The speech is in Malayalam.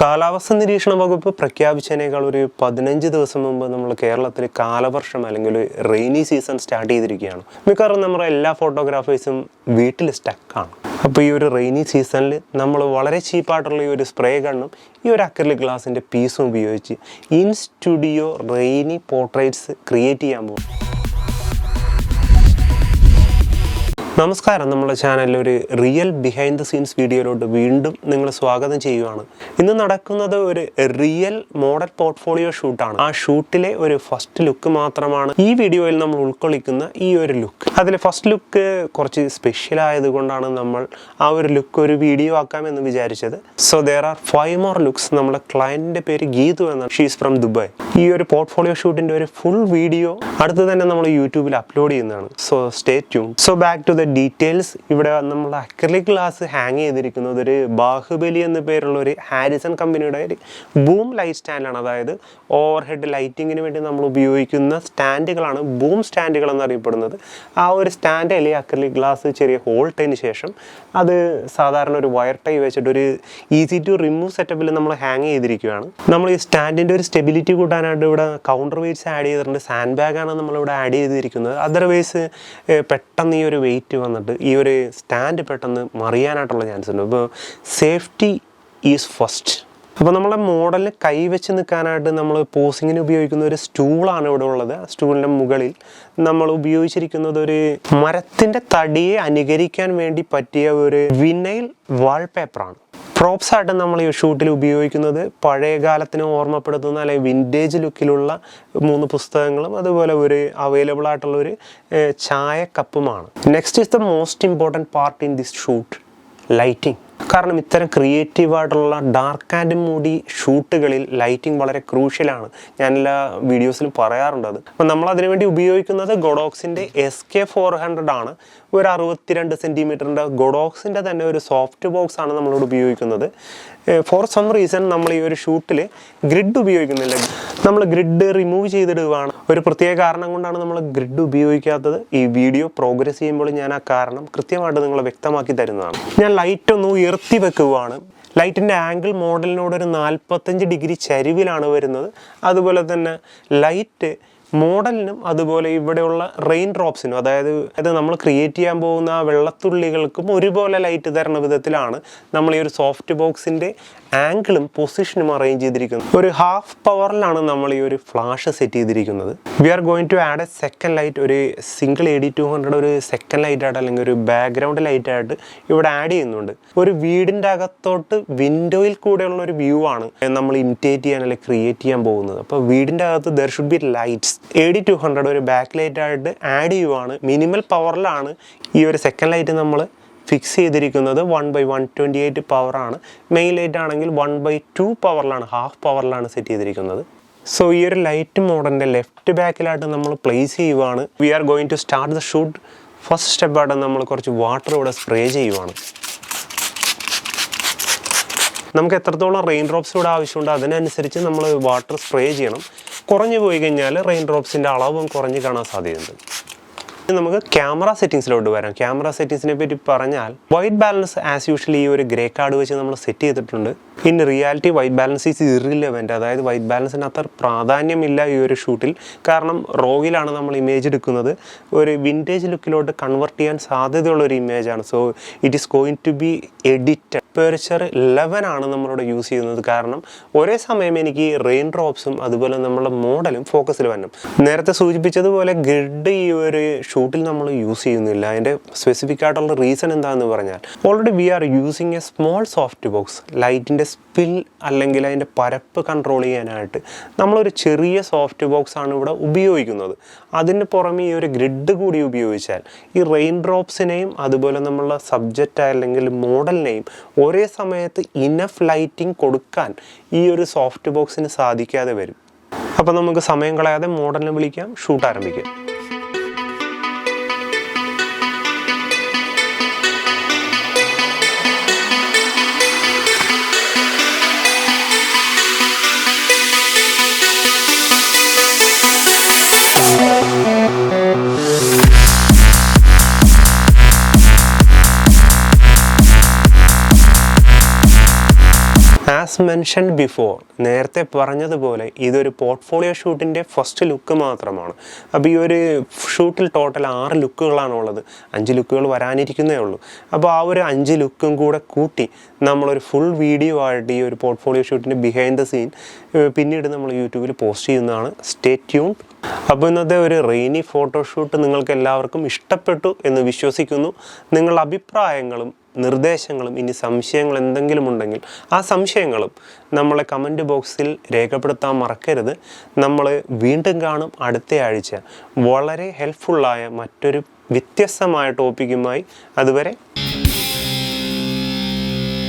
കാലാവസ്ഥ നിരീക്ഷണ വകുപ്പ് പ്രഖ്യാപിച്ചതിനേക്കാൾ ഒരു 15 ദിവസം മുമ്പ് നമ്മൾ കേരളത്തിൽ കാലവർഷം അല്ലെങ്കിൽ റെയിനി സീസൺ സ്റ്റാർട്ട് ചെയ്തിരിക്കുകയാണ്. മിക്കവാറും നമ്മുടെ എല്ലാ ഫോട്ടോഗ്രാഫേഴ്സും വീട്ടിൽ സ്റ്റക്കാണ്. അപ്പോൾ ഈ ഒരു റെയിനി സീസണിൽ നമ്മൾ വളരെ ചീപ്പായിട്ടുള്ള ഈ ഒരു സ്പ്രേ ഗണ്ണും ഈ ഒരു അക്രിലിക് ഗ്ലാസിൻ്റെ പീസും ഉപയോഗിച്ച് in studio rainy portraits create ചെയ്യാൻ പോകും. നമസ്കാരം, നമ്മുടെ ചാനലിൽ ഒരു റിയൽ ബിഹൈൻഡ് ദ സീൻസ് വീഡിയോയിലോട്ട് വീണ്ടും നിങ്ങൾ സ്വാഗതം ചെയ്യുവാണ്. ഇന്ന് നടക്കുന്നത് ഒരു റിയൽ മോഡൽ പോർട്ട്ഫോളിയോ ഷൂട്ടാണ്. ആ ഷൂട്ടിലെ ഒരു ഫസ്റ്റ് ലുക്ക് മാത്രമാണ് ഈ വീഡിയോയിൽ നമ്മൾ ഉൾക്കൊള്ളിക്കുന്ന ഈ ഒരു ലുക്ക്. അതിൽ ഫസ്റ്റ് ലുക്ക് കുറച്ച് സ്പെഷ്യൽ ആയതുകൊണ്ടാണ് നമ്മൾ ആ ഒരു ലുക്ക് ഒരു വീഡിയോ ആക്കാമെന്ന് വിചാരിച്ചത്. So there are 5 more looks. നമ്മുടെ ക്ലയൻറ്റിൻ്റെ പേര് ഗീതു എന്നാണ്. She's from Dubai. ഈ ഒരു പോർട്ട്ഫോളിയോ ഷൂട്ടിൻ്റെ ഒരു ഫുൾ വീഡിയോ അടുത്ത് തന്നെ നമ്മൾ യൂട്യൂബിൽ അപ്ലോഡ് ചെയ്യുന്നതാണ്. So stay tune. So back to the details. ഇവിടെ നമ്മൾ അക്രിലിക് ഗ്ലാസ് ഹാങ് ചെയ്തിരിക്കുന്നത് ഒരു ബാഹുബലി എന്ന പേരുള്ള ഒരു ഹാരിസൺ കമ്പനിയുടെ ഒരു ബൂം ലൈറ്റ് സ്റ്റാൻഡാണ്. അതായത് ഓവർ ഹെഡ് ലൈറ്റിങ്ങിന് വേണ്ടി നമ്മൾ ഉപയോഗിക്കുന്ന സ്റ്റാൻഡുകളാണ് ബൂം സ്റ്റാൻഡുകൾ എന്നറിയപ്പെടുന്നത്. ആ ഒരു സ്റ്റാൻഡിൽ അക്രിലിക് ഗ്ലാസ് ചെറിയ ഹോൾട്ടതിന് ശേഷം അത് സാധാരണ ഒരു വയർ ടൈ വെച്ചിട്ട് ഒരു ഈസി ടു റിമൂവ് സെറ്റപ്പിൽ നമ്മൾ ഹാങ് ചെയ്തിരിക്കുകയാണ്. നമ്മൾ ഈ സ്റ്റാൻഡിൻ്റെ ഒരു സ്റ്റെബിലിറ്റി കൂട്ടാനായിട്ട് ഇവിടെ കൗണ്ടർ വെയ്റ്റ്സ് ആഡ് ചെയ്തിട്ടുണ്ട്. സാൻഡ് ബാഗാണ് നമ്മളിവിടെ ആഡ് ചെയ്തിരിക്കുന്നത്. അതർവൈസ് പെട്ടെന്ന് ഈ ഒരു വെയിറ്റ് വന്നിട്ട് ഈ ഒരു സ്റ്റാൻഡ് പെട്ടെന്ന് മറിയാനായിട്ടുള്ള ചാൻസ് ഉണ്ട്. അപ്പോൾ സേഫ്റ്റി ഈസ് ഫസ്റ്റ്. അപ്പോൾ നമ്മളെ മോഡലിന് കൈവച്ച് നിൽക്കാനായിട്ട് നമ്മൾ പോസിങ്ങിന് ഉപയോഗിക്കുന്ന ഒരു സ്റ്റൂളാണ് ഇവിടെ ഉള്ളത്. സ്റ്റൂളിൻ്റെ മുകളിൽ നമ്മൾ ഉപയോഗിച്ചിരിക്കുന്നത് ഒരു മരത്തിൻ്റെ തടിയെ അനുകരിക്കാൻ വേണ്ടി പറ്റിയ ഒരു വിനൈൽ വാൾപേപ്പറാണ്. പ്രോപ്സ് ആയിട്ട് നമ്മൾ ഈ ഷൂട്ടിൽ ഉപയോഗിക്കുന്നത് പഴയ കാലത്തിന് ഓർമ്മപ്പെടുത്തുന്ന അല്ലെങ്കിൽ വിൻറ്റേജ് ലുക്കിലുള്ള 3 പുസ്തകങ്ങളും അതുപോലെ ഒരു അവൈലബിൾ ആയിട്ടുള്ള ഒരു ചായ കപ്പുമാണ്. Next is the most important part in this shoot, lighting. കാരണം ഇത്തരം ക്രിയേറ്റീവായിട്ടുള്ള ഡാർക്ക് ആൻഡ് മൂഡി ഷൂട്ടുകളിൽ ലൈറ്റിംഗ് വളരെ ക്രൂഷ്യലാണ്. ഞാൻ എല്ലാ വീഡിയോസിലും പറയാറുണ്ട് അത്. അപ്പം നമ്മൾ അതിനുവേണ്ടി ഉപയോഗിക്കുന്നത് ഗൊഡോക്സിൻ്റെ SK400 ആണ്. ഒരു 62 സെൻറ്റിമീറ്ററിൻ്റെ ഗൊഡോക്സിൻ്റെ തന്നെ ഒരു സോഫ്റ്റ് ബോക്സ് ആണ് നമ്മളിവിടെ ഉപയോഗിക്കുന്നത്. ഫോർ സം റീസൺ നമ്മൾ ഈ ഒരു ഷൂട്ടിൽ ഗ്രിഡ് ഉപയോഗിക്കുന്നില്ല. നമ്മൾ ഗ്രിഡ് റിമൂവ് ചെയ്തിടുകയാണ്. ഒരു പ്രത്യേക കാരണം കൊണ്ടാണ് നമ്മൾ ഗ്രിഡ് ഉപയോഗിക്കാത്തത്. ഈ വീഡിയോ പ്രോഗ്രസ് ചെയ്യുമ്പോൾ ഞാൻ ആ കാരണം കൃത്യമായിട്ട് നിങ്ങളെ വ്യക്തമാക്കി തരുന്നതാണ്. ഞാൻ ലൈറ്റ് ഒന്ന് ഉയർത്തി വെക്കുകയാണ്. ലൈറ്റിൻ്റെ ആംഗിൾ മോഡലിനോട് ഒരു 45 ഡിഗ്രി ചരിവിലാണ് വരുന്നത്. അതുപോലെ തന്നെ ലൈറ്റ് മോഡലിനും അതുപോലെ ഇവിടെയുള്ള റെയിൻ ഡ്രോപ്സിനും, അതായത് നമ്മൾ ക്രിയേറ്റ് ചെയ്യാൻ പോകുന്ന ആ വെള്ളത്തുള്ളികൾക്കും ഒരുപോലെ ലൈറ്റ് തരുന്ന വിധത്തിലാണ് നമ്മൾ ഈ ഒരു സോഫ്റ്റ് ബോക്സിൻ്റെ ആംഗിളും പൊസിഷനും അറേഞ്ച് ചെയ്തിരിക്കുന്നത്. ഒരു ഹാഫ് പവറിലാണ് നമ്മൾ ഈ ഒരു ഫ്ലാഷ് സെറ്റ് ചെയ്തിരിക്കുന്നത്. We are going to add a second light. ഒരു സിംഗിൾ AD200 ഒരു സെക്കൻഡ് ലൈറ്റായിട്ട് അല്ലെങ്കിൽ ഒരു ബാക്ക്ഗ്രൗണ്ട് ലൈറ്റായിട്ട് ഇവിടെ ആഡ് ചെയ്യുന്നുണ്ട്. ഒരു വീടിൻ്റെ അകത്തോട്ട് വിൻഡോയിൽ കൂടെയുള്ള ഒരു വ്യൂ ആണ് നമ്മൾ ഇമിറ്റേറ്റ് ചെയ്യാൻ അല്ലെങ്കിൽ ക്രിയേറ്റ് ചെയ്യാൻ പോകുന്നത്. അപ്പോൾ വീടിൻ്റെ അകത്ത് there should be lights. AD200 ഒരു ബാക്ക് ലൈറ്റായിട്ട് ആഡ് ചെയ്യുവാണ്. മിനിമൽ പവറിലാണ് ഈ ഒരു സെക്കൻഡ് ലൈറ്റ് നമ്മൾ ഫിക്സ് ചെയ്തിരിക്കുന്നത്. 1/128 പവറാണ്. മെയിൻ ലൈറ്റ് ആണെങ്കിൽ 1/2 പവറിലാണ്, ഹാഫ് പവറിലാണ് സെറ്റ് ചെയ്തിരിക്കുന്നത്. സോ ഈ ഒരു ലൈറ്റ് മോഡലിൻ്റെ ലെഫ്റ്റ് ബാക്കിലായിട്ട് നമ്മൾ പ്ലേസ് ചെയ്യുവാണ്. We are going to start the shoot. First സ്റ്റെപ്പായിട്ട് നമ്മൾ കുറച്ച് വാട്ടർ ഇവിടെ സ്പ്രേ ചെയ്യുവാണ്. നമുക്ക് എത്രത്തോളം റെയിൻ ഡ്രോപ്സ് ഇവിടെ ആവശ്യമുണ്ട് അതിനനുസരിച്ച് നമ്മൾ വാട്ടർ സ്പ്രേ ചെയ്യണം. കുറഞ്ഞു പോയി കഴിഞ്ഞാൽ റെയിൻ ഡ്രോപ്സിൻ്റെ അളവും കുറഞ്ഞ് കാണാൻ സാധ്യതയുണ്ട്. നമുക്ക് ക്യാമറ സെറ്റിങ്സിലോട്ട് വരാം. ക്യാമറ സെറ്റിങ്സിനെ പറ്റി പറഞ്ഞാൽ വൈറ്റ് ബാലൻസ് ആസ് യൂഷ്വലി ഈ ഒരു ഗ്രേ കാർഡ് വെച്ച് നമ്മൾ സെറ്റ് ചെയ്തിട്ടുണ്ട്. In reality white balance is irrelevant. അതായത് വൈറ്റ് ബാലൻസിന് അത്ര പ്രാധാന്യമില്ല ഈ ഒരു ഷൂട്ടിൽ. കാരണം റോയിലാണ് നമ്മൾ ഇമേജ് എടുക്കുന്നത്. ഒരു വിൻറ്റേജ് ലുക്കിലോട്ട് കൺവെർട്ട് ചെയ്യാൻ സാധ്യതയുള്ള ഒരു ഇമേജാണ്. So it is going to be edited. Aperture 11 ആണ് നമ്മളിവിടെ യൂസ് ചെയ്യുന്നത്. കാരണം ഒരേ സമയം എനിക്ക് റെയിൻ ഡ്രോപ്സും അതുപോലെ നമ്മളെ മോഡലും ഫോക്കസിൽ വരണം. നേരത്തെ സൂചിപ്പിച്ചതുപോലെ ഗ്രിഡ് ഈ ഒരു ഷൂട്ടിൽ നമ്മൾ യൂസ് ചെയ്യുന്നില്ല. അതിൻ്റെ സ്പെസിഫിക് ആയിട്ടുള്ള റീസൺ എന്താണെന്ന് പറഞ്ഞാൽ already we are using a small soft box. ലൈറ്റിൻ്റെ സ്പിൽ അല്ലെങ്കിൽ അതിൻ്റെ പരപ്പ് കൺട്രോൾ ചെയ്യാനായിട്ട് നമ്മളൊരു ചെറിയ സോഫ്റ്റ് ബോക്സ് ആണ് ഇവിടെ ഉപയോഗിക്കുന്നത്. അതിന് പുറമെ ഈ ഒരു ഗ്രിഡ് കൂടി ഉപയോഗിച്ചാൽ ഈ റെയിൻ ഡ്രോപ്സിനെയും അതുപോലെ നമ്മളുടെ സബ്ജക്റ്റ് അല്ലെങ്കിൽ മോഡലിനെയും ഒരേ സമയത്ത് ഇനഫ് ലൈറ്റിംഗ് കൊടുക്കാൻ ഈ ഒരു സോഫ്റ്റ് ബോക്സിന് സാധിക്കാതെ വരും. അപ്പോൾ നമുക്ക് സമയം കളയാതെ മോഡലിനെ വിളിക്കാം, ഷൂട്ട് ആരംഭിക്കാം. ആസ് മെൻഷൻഡ് ബിഫോർ, നേരത്തെ പറഞ്ഞതുപോലെ ഇതൊരു പോർട്ട്ഫോളിയോ ഷൂട്ടിൻ്റെ ഫസ്റ്റ് ലുക്ക് മാത്രമാണ്. അപ്പോൾ ഈ ഒരു ഷൂട്ടിൽ ടോട്ടൽ 6 ലുക്കുകളാണുള്ളത്. 5 ലുക്കുകൾ വരാനിരിക്കുന്നേ ഉള്ളൂ. അപ്പോൾ ആ ഒരു 5 ലുക്കും കൂടെ കൂട്ടി നമ്മളൊരു ഫുൾ വീഡിയോ ആയിട്ട് ഈ ഒരു പോർട്ട്ഫോളിയോ ഷൂട്ടിൻ്റെ ബിഹൈൻഡ് ദ സീൻ പിന്നീട് നമ്മൾ യൂട്യൂബിൽ പോസ്റ്റ് ചെയ്യുന്നതാണ്. Stay tune. അപ്പോൾ ഇന്നത്തെ ഒരു റെയിനി ഫോട്ടോഷൂട്ട് നിങ്ങൾക്ക് എല്ലാവർക്കും ഇഷ്ടപ്പെട്ടു എന്ന് വിശ്വസിക്കുന്നു. നിങ്ങളുടെ അഭിപ്രായങ്ങളും നിർദ്ദേശങ്ങളും ഇനി സംശയങ്ങൾ എന്തെങ്കിലും ഉണ്ടെങ്കിൽ ആ സംശയങ്ങളും നമ്മളെ കമൻറ്റ് ബോക്സിൽ രേഖപ്പെടുത്താൻ മറക്കരുത്. നമ്മൾ വീണ്ടും കാണും അടുത്ത ആഴ്ച വളരെ ഹെൽപ്ഫുള്ളായ മറ്റൊരു വ്യത്യസ്തമായ ടോപ്പിക്കുമായി. അതുവരെ